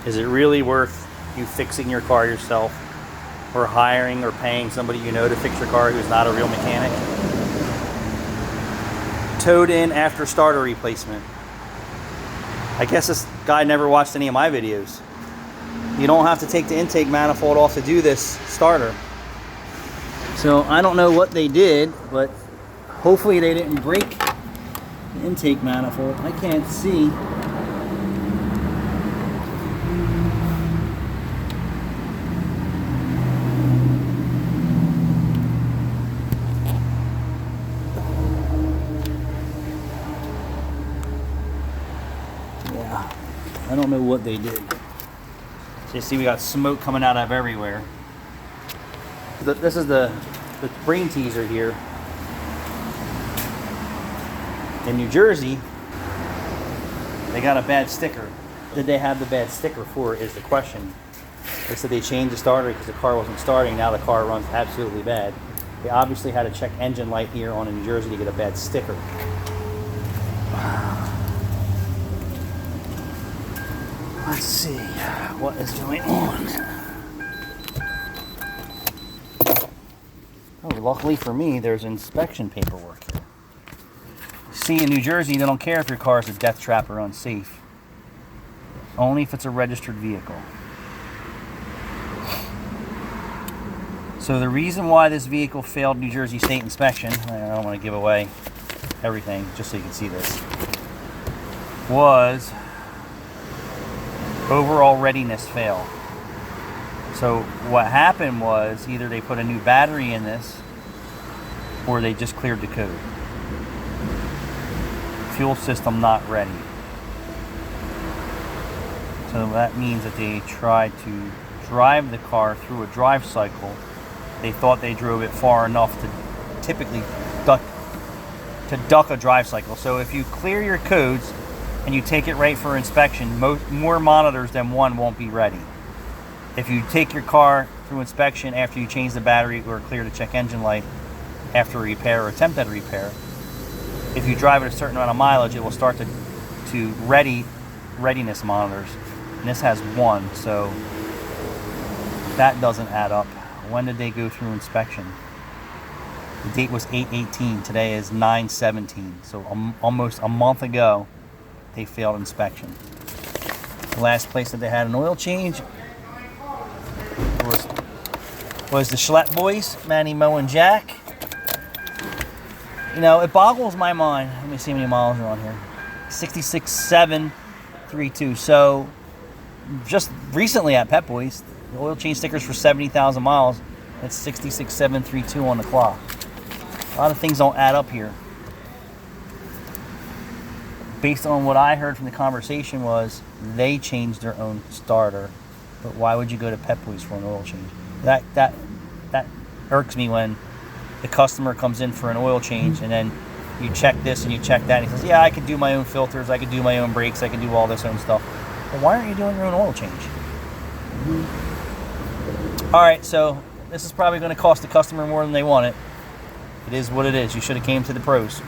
Is it really worth you fixing your car yourself, or hiring or paying somebody you know to fix your car who's not a real mechanic? Towed in after starter replacement. I guess this guy never watched any of my videos. You don't have to take the intake manifold off to do this starter. So I don't know what they did, but hopefully they didn't break the intake manifold. I can't see. Yeah, I don't know what they did. So you see we got smoke coming out of everywhere. This is the brain teaser here. In New Jersey, they got a bad sticker. Did they have the bad sticker for is the question. They said they changed the starter because the car wasn't starting. Now the car runs absolutely bad. They obviously had to check engine light here on in New Jersey to get a bad sticker. Let's see what is going on. Oh, luckily for me, there's inspection paperwork here. See, in New Jersey, they don't care if your car is a death trap or unsafe. Only if it's a registered vehicle. So the reason why this vehicle failed New Jersey State inspection, I don't want to give away everything, just so you can see this, was overall readiness fail. So what happened was either they put a new battery in this or they just cleared the code. Fuel system not ready. So that means that they tried to drive the car through a drive cycle. They thought they drove it far enough to typically duck a drive cycle. So if you clear your codes and you take it right for inspection, more monitors than one won't be ready. If you take your car through inspection after you change the battery or clear to check engine light after a repair or attempted repair, if you drive at a certain amount of mileage, it will start to readiness monitors. And this has one, so that doesn't add up. When did they go through inspection? The date was 8/18. Today is 9/17. So almost a month ago, they failed inspection. The last place that they had an oil change was the Schlepp boys, Manny, Mo, and Jack. You know, it boggles my mind. Let me see how many miles are on here. 66,732. So just recently at Pep Boys, the oil change stickers for 70,000 miles. That's 66,732 on the clock. A lot of things don't add up here. Based on what I heard from the conversation was they changed their own starter. But why would you go to Pep Boys for an oil change? That irks me when the customer comes in for an oil change and then you check this and you check that and he says, yeah, I can do my own filters, I can do my own brakes, I can do all this own stuff. Well, why aren't you doing your own oil change? All right, so this is probably going to cost the customer more than they want it. It is what it is. You should have came to the pros.